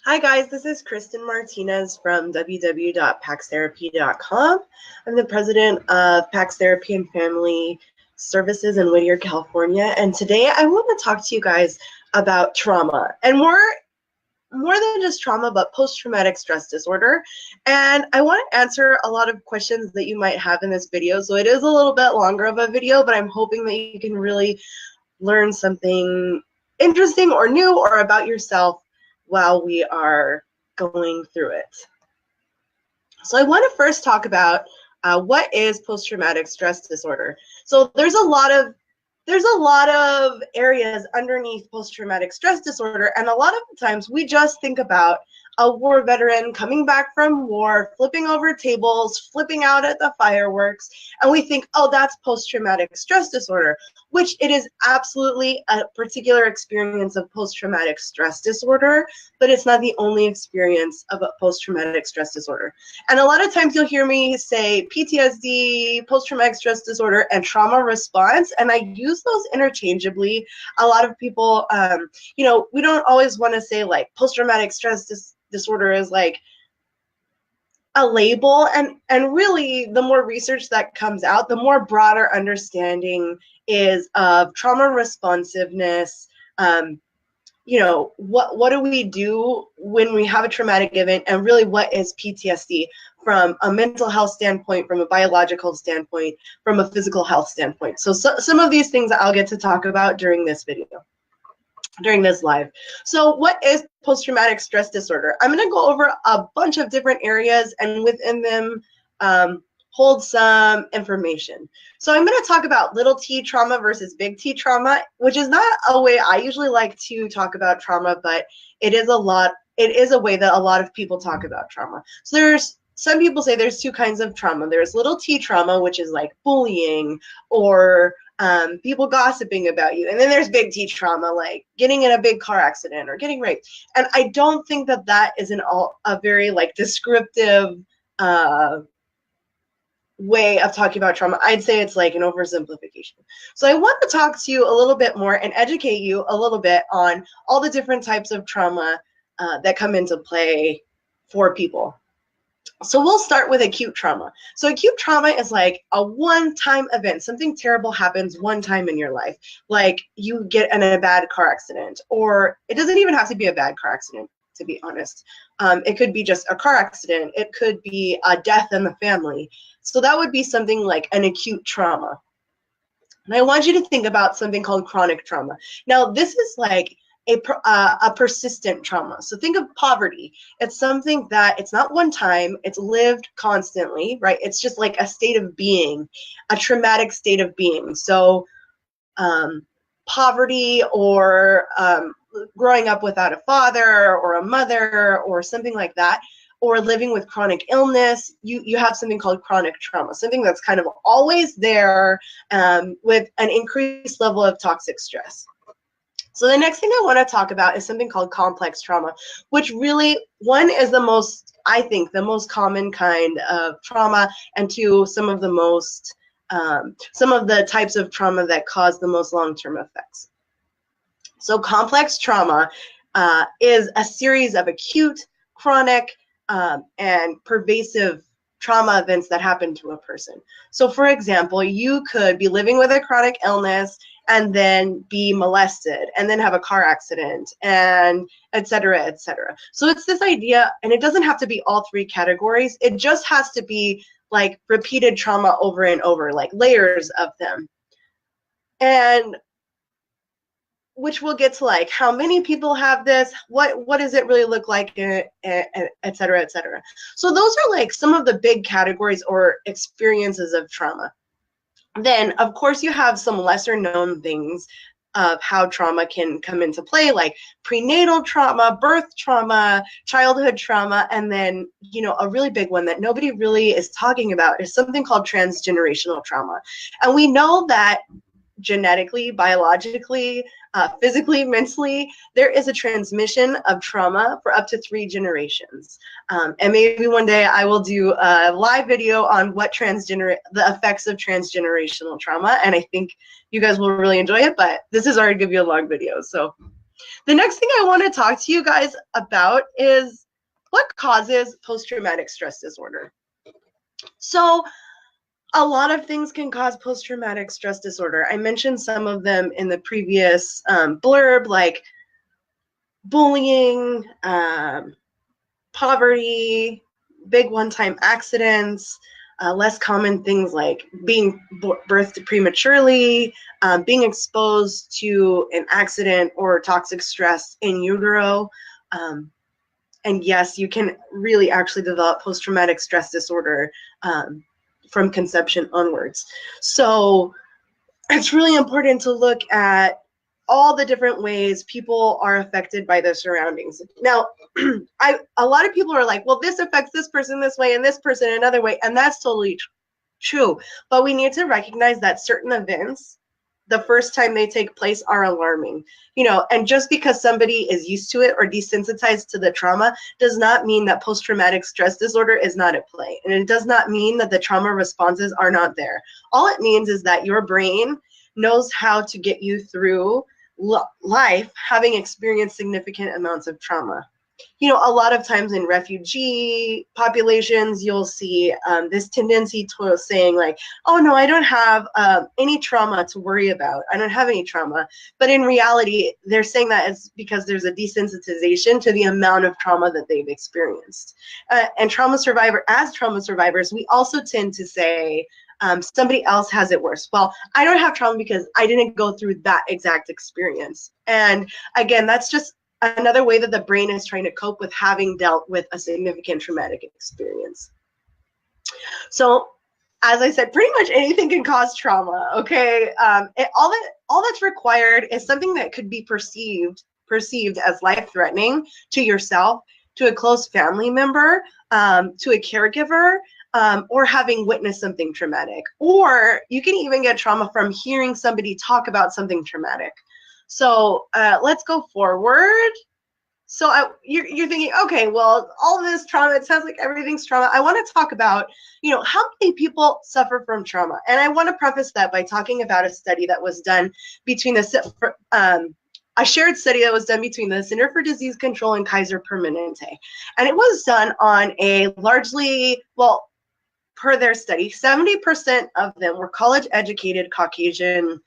Hi guys, this is Kristen Martinez from www.paxtherapy.com. I'm the president of Pax Therapy and Family Services in Whittier, California, and today I want to talk to you guys about trauma, and more than just trauma, but post-traumatic stress disorder. And I want to answer a lot of questions that you might have in this video, so it is a little bit longer of a video, but I'm hoping that you can really learn something interesting or new or about yourself while we are going through it. So I want to first talk about what is post-traumatic stress disorder. So there's a lot of areas underneath post-traumatic stress disorder, and a lot of the times we just think about a war veteran coming back from war, flipping over tables, flipping out at the fireworks, and we think, oh, that's post-traumatic stress disorder, which it is absolutely a particular experience of post-traumatic stress disorder, but it's not the only experience of a post-traumatic stress disorder. And a lot of times you'll hear me say PTSD, post-traumatic stress disorder, and trauma response, and I use those interchangeably. A lot of people, we don't always want to say like post-traumatic stress disorder is like a label, and really the more research that comes out, the more broader understanding is of trauma responsiveness. What do we do when we have a traumatic event, and really what is PTSD from a mental health standpoint, from a biological standpoint, from a physical health standpoint. So some of these things I'll get to talk about during this video, during this live. So what is post-traumatic stress disorder? I'm going to go over a bunch of different areas, and within them hold some information. So I'm going to talk about little t trauma versus big T trauma, which is not a way I usually like to talk about trauma, but it is a way that a lot of people talk about trauma. So some people say there's two kinds of trauma. There's little t trauma, which is like bullying or people gossiping about you. And then there's big T trauma, like getting in a big car accident or getting raped. And I don't think that is a very like descriptive way of talking about trauma. I'd say it's like an oversimplification. So I want to talk to you a little bit more and educate you a little bit on all the different types of trauma that come into play for people. So we'll start with acute trauma. So acute trauma is like a one-time event. Something terrible happens one time in your life. Like you get in a bad car accident, or it doesn't even have to be a bad car accident, to be honest. It could be just a car accident. It could be a death in the family. So that would be something like an acute trauma. And I want you to think about something called chronic trauma. Now, this is like a persistent trauma. So think of poverty. It's something that it's not one time, it's lived constantly, right? It's just like a state of being, a traumatic state of being. So poverty, or growing up without a father or a mother or something like that, or living with chronic illness, you have something called chronic trauma, something that's kind of always there with an increased level of toxic stress. So the next thing I want to talk about is something called complex trauma, which really, one, is I think, the most common kind of trauma, and two, some of the types of trauma that cause the most long-term effects. So complex trauma is a series of acute, chronic, and pervasive trauma events that happen to a person. So for example, you could be living with a chronic illness and then be molested and then have a car accident, and et cetera, et cetera. So it's this idea, and it doesn't have to be all three categories. It just has to be like repeated trauma over and over, like layers of them. And which we'll get to, like how many people have this, what does it really look like, et cetera, et cetera. So those are like some of the big categories or experiences of trauma. Then, of course, you have some lesser known things of how trauma can come into play, like prenatal trauma, birth trauma, childhood trauma, and then, a really big one that nobody really is talking about is something called transgenerational trauma. And we know that genetically, biologically, physically, mentally, there is a transmission of trauma for up to 3 generations. And maybe one day I will do a live video on the effects of transgenerational trauma, and I think you guys will really enjoy it, but this is already going to be a long video. So The next thing I want to talk to you guys about is what causes post-traumatic stress disorder. So a lot of things can cause post-traumatic stress disorder. I mentioned some of them in the previous blurb, like bullying, poverty, big one-time accidents, less common things like being birthed prematurely, being exposed to an accident or toxic stress in utero. And yes, you can really actually develop post-traumatic stress disorder from conception onwards. So it's really important to look at all the different ways people are affected by their surroundings. Now, a lot of people are like, well, this affects this person this way and this person another way, and that's totally true. But we need to recognize that certain events, the first time they take place, are alarming. You know, and just because somebody is used to it or desensitized to the trauma does not mean that post-traumatic stress disorder is not at play. And it does not mean that the trauma responses are not there. All it means is that your brain knows how to get you through life having experienced significant amounts of trauma. You know, a lot of times in refugee populations, you'll see this tendency to saying like, oh no, I don't have any trauma to worry about. I don't have any trauma. But in reality, they're saying that it's because there's a desensitization to the amount of trauma that they've experienced. And as trauma survivors, we also tend to say, somebody else has it worse. Well, I don't have trauma because I didn't go through that exact experience. And again, that's just another way that the brain is trying to cope with having dealt with a significant traumatic experience. So, as I said, pretty much anything can cause trauma, okay? All that's required is something that could be perceived as life-threatening to yourself, to a close family member, to a caregiver, or having witnessed something traumatic. Or you can even get trauma from hearing somebody talk about something traumatic. So let's go forward. So you're thinking, okay, well, all of this trauma, it sounds like everything's trauma. I want to talk about, you know, how many people suffer from trauma. And I want to preface that by talking about a study that was done between a shared study that was done between the Center for Disease Control and Kaiser Permanente. And it was done on a largely, well, per their study, 70% of them were college-educated Caucasian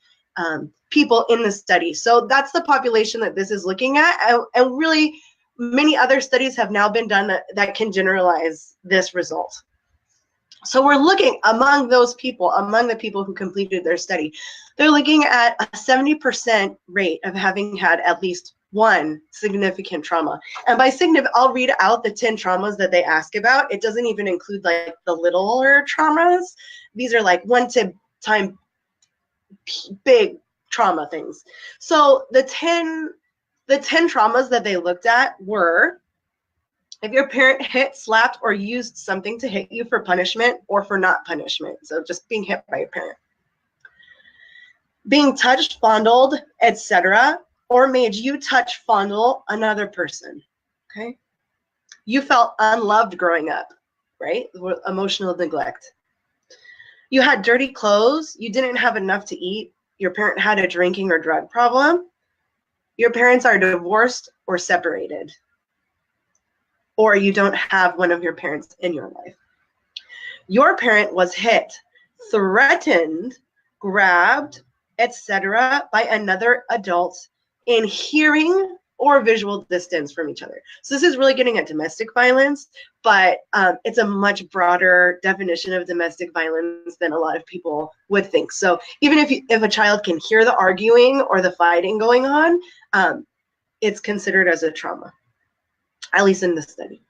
people in the study. So that's the population that this is looking at. And really, many other studies have now been done that can generalize this result. So we're looking among those people, among the people who completed their study, they're looking at a 70% rate of having had at least one significant trauma. And by significant, I'll read out the 10 traumas that they ask about. It doesn't even include like the littler traumas. These are like one-time big trauma things. So the 10 traumas that they looked at were: if your parent hit, slapped, or used something to hit you for punishment or for not punishment. So just being hit by your parent. Being touched, fondled, etc., or made you touch, fondle another person. Okay? You felt unloved growing up, right? Emotional neglect. You had dirty clothes. You didn't have enough to eat. Your parent had a drinking or drug problem. Your parents are divorced or separated. Or you don't have one of your parents in your life. Your parent was hit, threatened, grabbed, etc. by another adult in hearing or visual distance from each other. So this is really getting at domestic violence, but it's a much broader definition of domestic violence than a lot of people would think. So even if a child can hear the arguing or the fighting going on, it's considered as a trauma, at least in this study.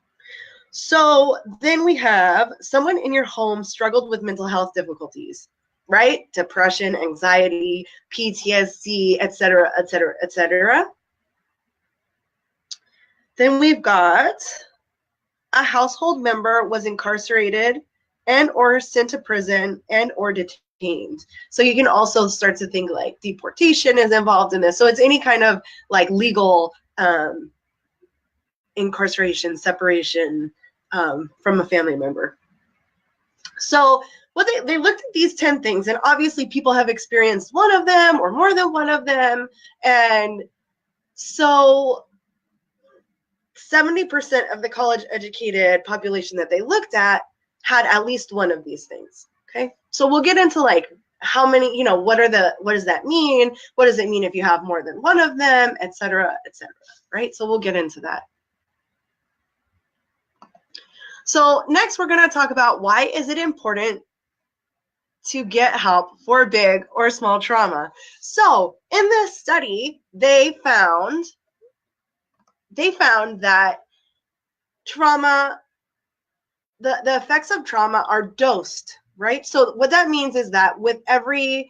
So then we have someone in your home struggled with mental health difficulties, right? Depression, anxiety, PTSD, etc., etc., etc. Then we've got a household member was incarcerated and or sent to prison and or detained. So you can also start to think like deportation is involved in this. So it's any kind of like legal incarceration, separation from a family member. So what they looked at these 10 things, and obviously people have experienced one of them or more than one of them, and So 70% of the college-educated population that they looked at had at least one of these things. Okay, so we'll get into like how many, you know, what does that mean? What does it mean if you have more than one of them, et cetera, right? So we'll get into that. So next we're going to talk about why is it important to get help for big or small trauma. So in this study, they found that trauma, the effects of trauma are dosed, right? So what that means is that with every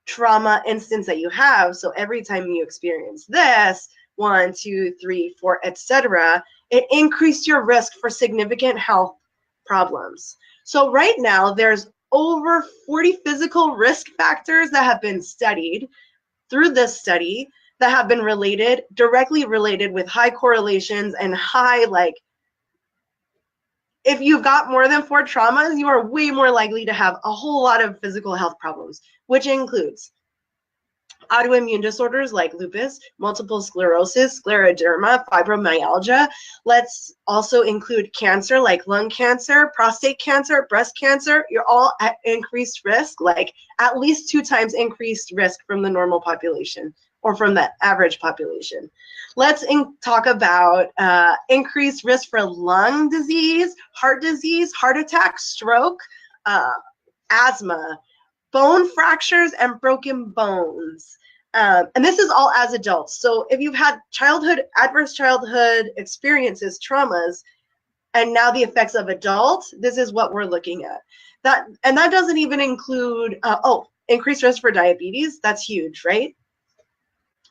trauma instance that you have, so every time you experience this, 1, 2, 3, 4, etc., it increased your risk for significant health problems. So right now, there's over 40 physical risk factors that have been studied through this study that have been directly related with high correlations and high, like, if you've got more than 4 traumas, you are way more likely to have a whole lot of physical health problems, which includes autoimmune disorders like lupus, multiple sclerosis, scleroderma, fibromyalgia. Let's also include cancer like lung cancer, prostate cancer, breast cancer. You're all at increased risk, like at least 2 times increased risk from the normal population or from the average population. Let's talk about increased risk for lung disease, heart attack, stroke, asthma, bone fractures, and broken bones. And this is all as adults. So if you've had adverse childhood experiences, traumas, and now the effects of adults, this is what we're looking at. That doesn't even include, increased risk for diabetes. That's huge, right?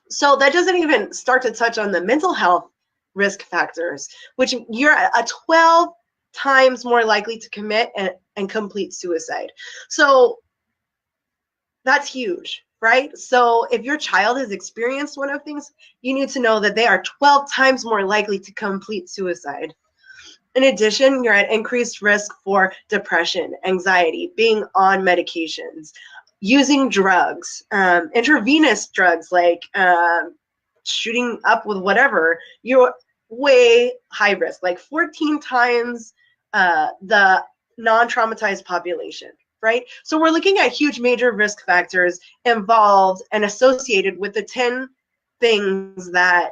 So that doesn't even start to touch on the mental health risk factors, which you're a 12 times more likely to commit and complete suicide. So that's huge, right? So if your child has experienced one of things, you need to know that they are 12 times more likely to complete suicide. In addition, you're at increased risk for depression, anxiety, being on medications, using drugs, intravenous drugs like shooting up with whatever. You're way high risk, like 14 times the non-traumatized population. Right? So we're looking at huge major risk factors involved and associated with the 10 things that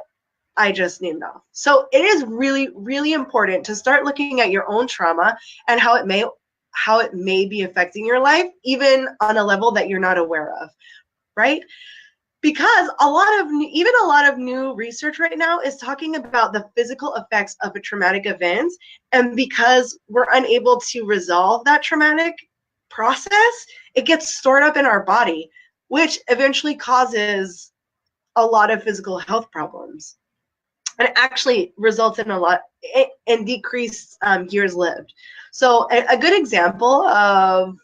I just named off. So it is really, really important to start looking at your own trauma and how it may be affecting your life, even on a level that you're not aware of, right? Because a lot of new research right now is talking about the physical effects of a traumatic event, and because we're unable to resolve that traumatic process, it gets stored up in our body, which eventually causes a lot of physical health problems, and it actually results in decreased years lived. So a good example of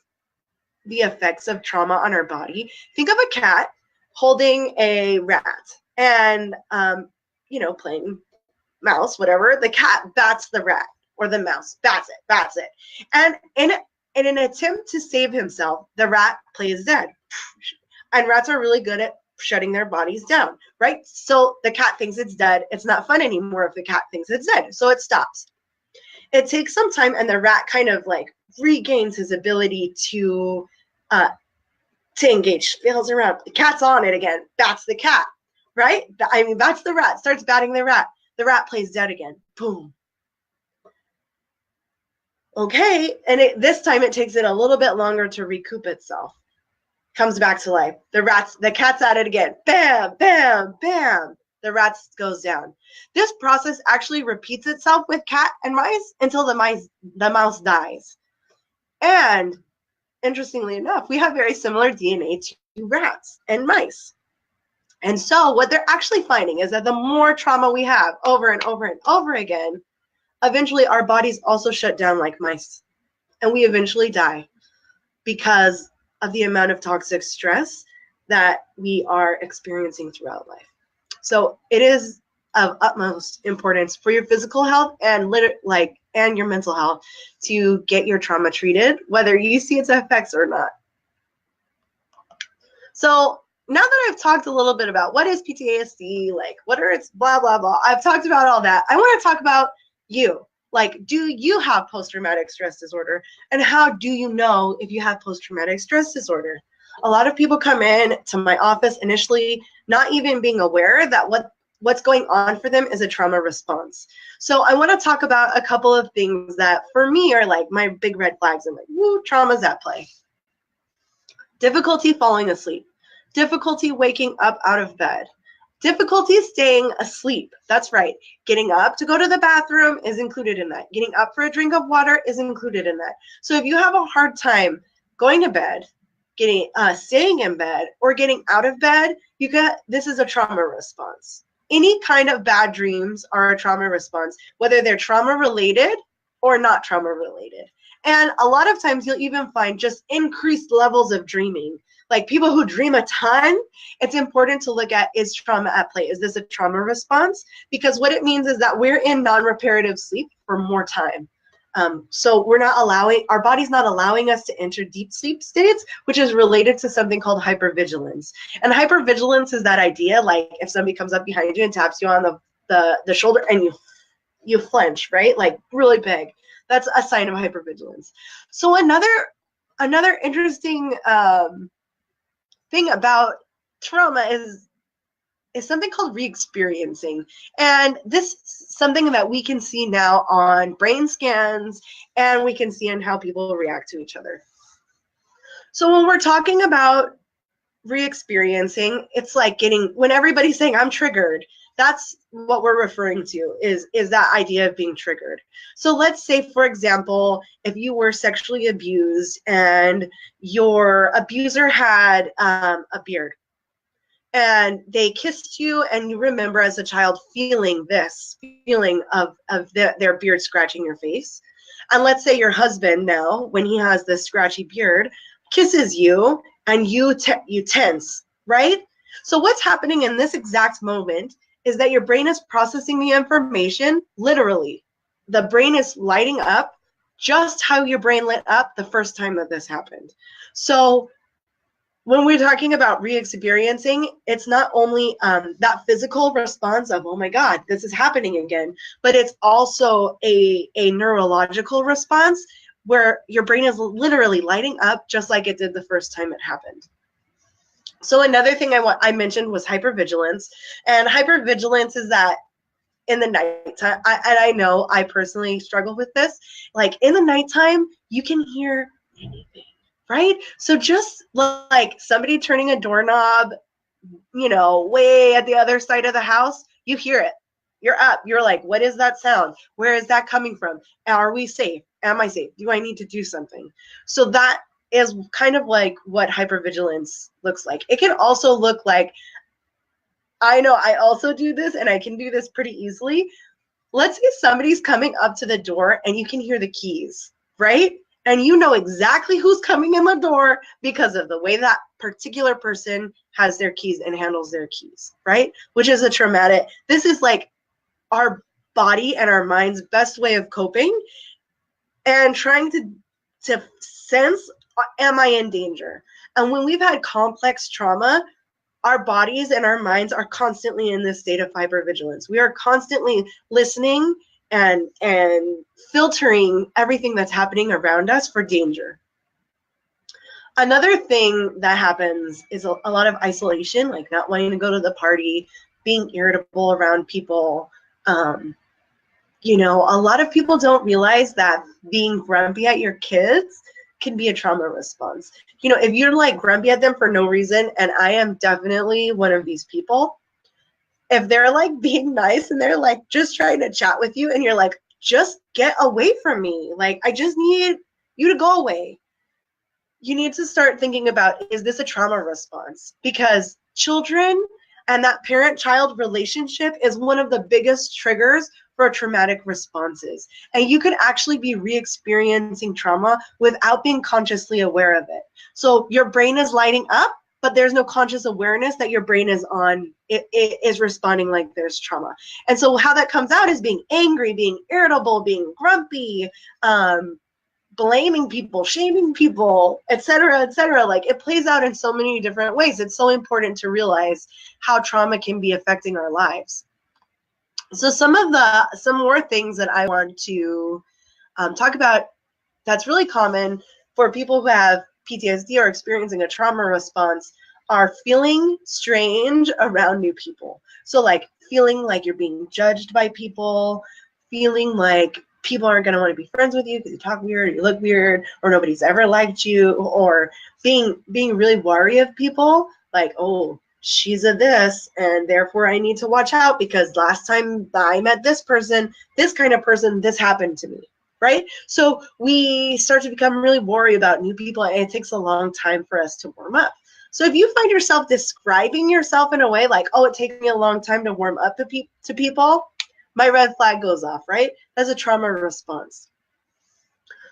the effects of trauma on our body, think of a cat holding a rat and playing mouse, whatever. The cat bats the rat, or the mouse bats it, and in an attempt to save himself, the rat plays dead. And rats are really good at shutting their bodies down, right? So the cat thinks it's dead. It's not fun anymore if the cat thinks it's dead, so it stops. It takes some time, and the rat kind of like regains his ability to engage, feels around. The cat's on it again, bats the cat, right? Bats the rat, starts batting the rat. The rat plays dead again. Boom. Okay, and this time it takes it a little bit longer to recoup itself. Comes back to life. The cat's at it again. Bam, bam, bam. The rat goes down. This process actually repeats itself with cat and mice until the mouse dies. And interestingly enough, we have very similar DNA to rats and mice. And so what they're actually finding is that the more trauma we have over and over and over again, eventually our bodies also shut down like mice, and we eventually die because of the amount of toxic stress that we are experiencing throughout life. So it is of utmost importance for your physical health and your mental health to get your trauma treated, whether you see its effects or not. So now that I've talked a little bit about what is PTSD, like what are its blah, blah, blah, I've talked about all that. I want to talk about you. Like, do you have post-traumatic stress disorder? And how do you know if you have post-traumatic stress disorder? A lot of people come in to my office initially not even being aware that what's going on for them is a trauma response. So I want to talk about a couple of things that for me are like my big red flags and like, woo, trauma's at play. Difficulty falling asleep. Difficulty waking up out of bed. Difficulty staying asleep. That's right. Getting up to go to the bathroom is included in that. Getting up for a drink of water is included in that. So if you have a hard time going to bed, staying in bed, or getting out of bed, this is a trauma response. Any kind of bad dreams are a trauma response, whether they're trauma related or not trauma related. And a lot of times you'll even find just increased levels of dreaming. Like people who dream a ton, it's important to look at, is trauma at play? Is this a trauma response? Because what it means is that we're in non-reparative sleep for more time. So our body's not allowing us to enter deep sleep states, which is related to something called hypervigilance. And hypervigilance is that idea, like if somebody comes up behind you and taps you on the shoulder and you flinch, right? Like really big. That's a sign of hypervigilance. So another interesting thing about trauma is something called re-experiencing. And this is something that we can see now on brain scans, and we can see in how people react to each other. So when we're talking about re-experiencing, it's like when everybody's saying I'm triggered, that's what we're referring to is that idea of being triggered. So let's say, for example, if you were sexually abused and your abuser had a beard and they kissed you, and you remember as a child feeling this feeling of their beard scratching your face. And let's say your husband now, when he has this scratchy beard, kisses you and you tense, right? So what's happening in this exact moment is that your brain is processing the information literally. The brain is lighting up just how your brain lit up the first time that this happened. So when we're talking about re-experiencing, it's not only that physical response of, oh my God, this is happening again, but it's also a neurological response where your brain is literally lighting up just like it did the first time it happened. So another thing I mentioned was hypervigilance. And hypervigilance is that in the nighttime, I know I personally struggle with this, like in the nighttime, you can hear anything. Right? So just like somebody turning a doorknob, way at the other side of the house, you hear it. You're up. You're like, what is that sound? Where is that coming from? Are we safe? Am I safe? Do I need to do something? So that is kind of like what hypervigilance looks like. It can also look like, I know I also do this and I can do this pretty easily. Let's say somebody's coming up to the door and you can hear the keys, right? And you know exactly who's coming in the door because of the way that particular person has their keys and handles their keys, right? Which is a traumatic. This is like our body and our mind's best way of coping and trying to sense, am I in danger? And when we've had complex trauma, our bodies and our minds are constantly in this state of hypervigilance. We are constantly listening and filtering everything that's happening around us for danger. Another thing that happens is a lot of isolation, like not wanting to go to the party, being irritable around people. A lot of people don't realize that being grumpy at your kids can be a trauma response. If you're like grumpy at them for no reason, and I am definitely one of these people, if they're like being nice and they're like just trying to chat with you and you're like, just get away from me. Like, I just need you to go away. You need to start thinking about, is this a trauma response? Because children and that parent-child relationship is one of the biggest triggers for traumatic responses. And you could actually be re-experiencing trauma without being consciously aware of it. So your brain is lighting up, but there's no conscious awareness that your brain is on, it is responding like there's trauma. And so how that comes out is being angry, being irritable, being grumpy, blaming people, shaming people, etc., etc. Like, it plays out in so many different ways. It's so important to realize how trauma can be affecting our lives. So some more things that I want to talk about that's really common for people who have PTSD or experiencing a trauma response are feeling strange around new people. So like feeling like you're being judged by people, feeling like people aren't going to want to be friends with you because you talk weird, or you look weird, or nobody's ever liked you, or being really wary of people, like, oh, she's a this, and therefore I need to watch out because last time I met this person, this kind of person, this happened to me, right? So we start to become really worried about new people, and it takes a long time for us to warm up. So if you find yourself describing yourself in a way like, oh, it takes me a long time to warm up to people, my red flag goes off, right? That's a trauma response.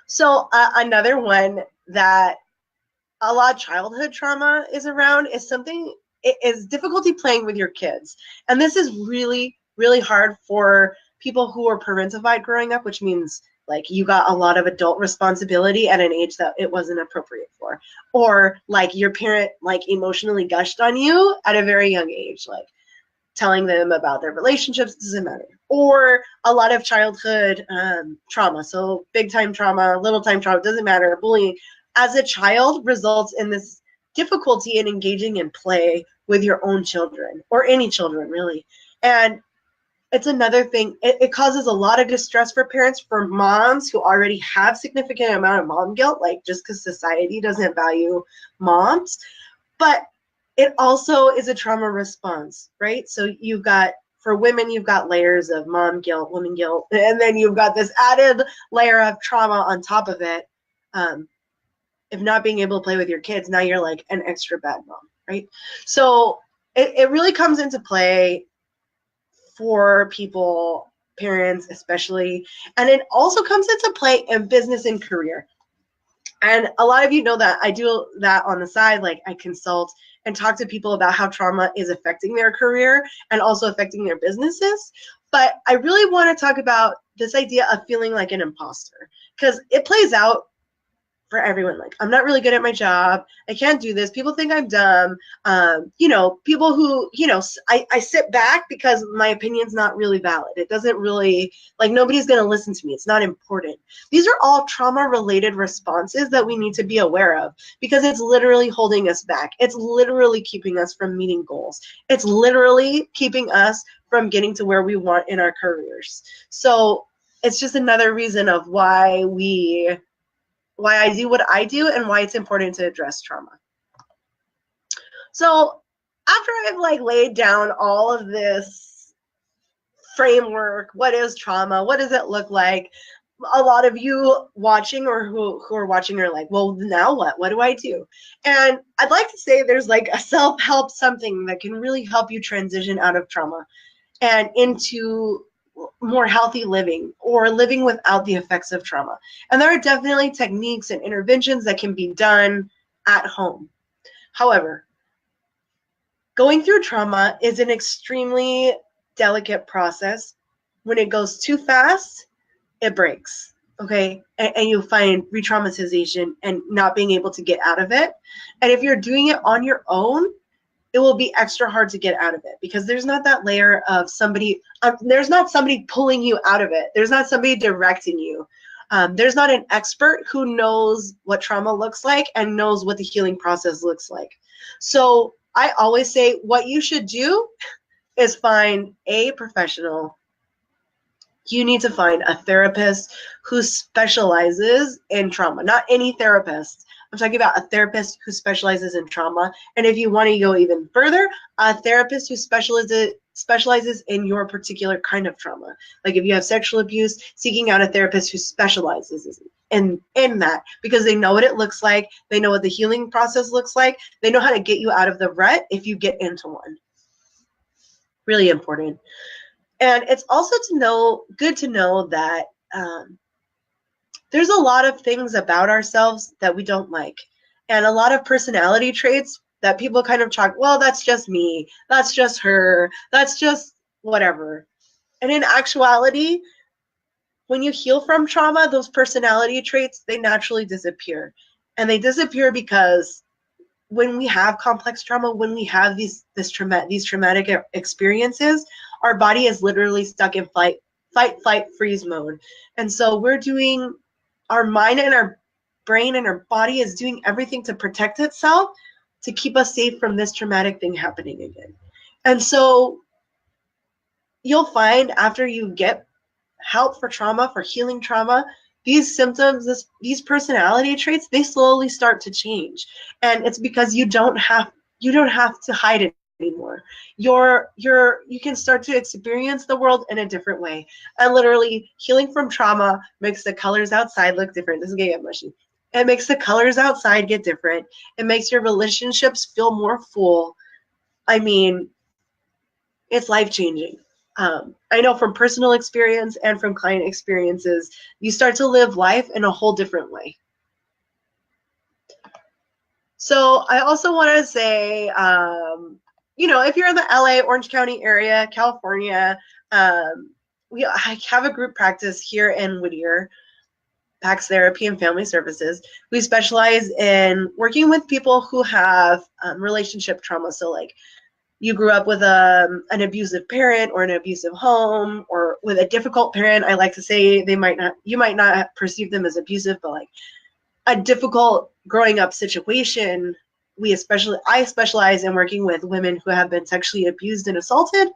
So another one that a lot of childhood trauma is around is difficulty playing with your kids. And this is really, really hard for people who were parentified growing up, which means like you got a lot of adult responsibility at an age that it wasn't appropriate for. Or like your parent like emotionally gushed on you at a very young age, like telling them about their relationships doesn't matter. Or a lot of childhood trauma. So big time trauma, little time trauma, doesn't matter. Bullying as a child results in this difficulty in engaging in play with your own children or any children really. And it's another thing, it causes a lot of distress for parents, for moms who already have significant amount of mom guilt, like just because society doesn't value moms. But it also is a trauma response, right? So you've got, for women, you've got layers of mom guilt, woman guilt, and then you've got this added layer of trauma on top of it. If not being able to play with your kids, now you're like an extra bad mom, right? So it really comes into play for people, parents especially, and it also comes into play in business and career. And a lot of you know that I do that on the side, like I consult and talk to people about how trauma is affecting their career and also affecting their businesses. But I really want to talk about this idea of feeling like an imposter, because it plays out for everyone. Like, I'm not really good at my job. I can't do this. People think I'm dumb. People who, I sit back because my opinion's not really valid. It doesn't really, like, nobody's going to listen to me. It's not important. These are all trauma-related responses that we need to be aware of, because it's literally holding us back. It's literally keeping us from meeting goals. It's literally keeping us from getting to where we want in our careers. So it's just another reason of why I do what I do and why it's important to address trauma. So after I've like laid down all of this framework, what is trauma? What does it look like? A lot of you watching or who are watching are like, well, now what? What do I do? And I'd like to say there's like a self-help something that can really help you transition out of trauma and into more healthy living or living without the effects of trauma. And there are definitely techniques and interventions that can be done at home. However, going through trauma is an extremely delicate process. When it goes too fast, it breaks, okay? And you find re-traumatization and not being able to get out of it. And if you're doing it on your own, it will be extra hard to get out of it, because there's not that layer of somebody, there's not somebody pulling you out of it. There's not somebody directing you. There's not an expert who knows what trauma looks like and knows what the healing process looks like. So I always say what you should do is find a professional. You need to find a therapist who specializes in trauma, not any therapist. I'm talking about a therapist who specializes in trauma. And if you want to go even further, a therapist who specializes in your particular kind of trauma. Like if you have sexual abuse, seeking out a therapist who specializes in that, because they know what it looks like. They know what the healing process looks like. They know how to get you out of the rut if you get into one. Really important. And it's also good to know that there's a lot of things about ourselves that we don't like, and a lot of personality traits that people kind of chalk, well, that's just me, that's just her, that's just whatever. And in actuality, when you heal from trauma, those personality traits, they naturally disappear. And they disappear because when we have complex trauma, when we have these traumatic experiences, our body is literally stuck in fight, flight, freeze mode. And so we're doing, our mind and our brain and our body is doing everything to protect itself to keep us safe from this traumatic thing happening again. And so you'll find after you get help for trauma, for healing trauma, these symptoms, these personality traits, they slowly start to change. And it's because you don't have to hide it anymore. You can start to experience the world in a different way. And literally, healing from trauma makes the colors outside look different. This is gonna get mushy. It makes the colors outside get different. It makes your relationships feel more full. I mean, it's life-changing. I know from personal experience and from client experiences, you start to live life in a whole different way. So I also want to say, if you're in the LA, Orange County area, California, I have a group practice here in Whittier, PAX Therapy and Family Services. We specialize in working with people who have relationship trauma. So like, you grew up with an abusive parent or an abusive home, or with a difficult parent. I like to say you might not perceive them as abusive, but like a difficult growing up situation. I specialize in working with women who have been sexually abused and assaulted.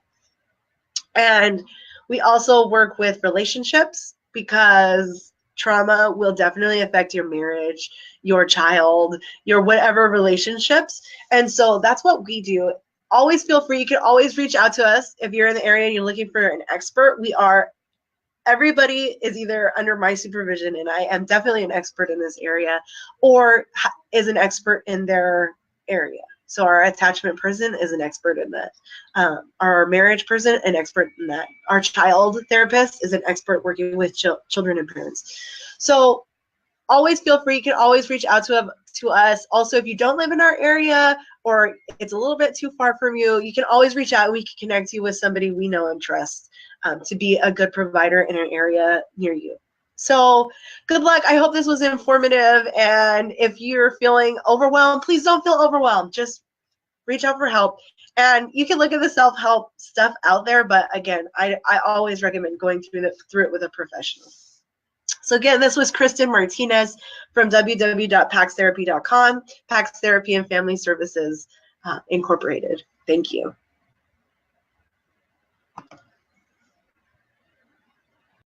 And we also work with relationships, because trauma will definitely affect your marriage, your child, your whatever relationships. And so that's what we do. Always feel free. You can always reach out to us if you're in the area and you're looking for an expert. Everybody is either under my supervision, and I am definitely an expert in this area, or is an expert in their area. So our attachment person is an expert in that. Our marriage person, an expert in that. Our child therapist is an expert working with children and parents. So always feel free. You can always reach out to us. Also, if you don't live in our area or it's a little bit too far from you, you can always reach out. We can connect you with somebody we know and trust to be a good provider in an area near you. So good luck. I hope this was informative. And if you're feeling overwhelmed, please don't feel overwhelmed. Just reach out for help. And you can look at the self-help stuff out there. But again, I always recommend going through it with a professional. So again, this was Kristen Martinez from www.paxtherapy.com, PAX Therapy and Family Services Incorporated. Thank you.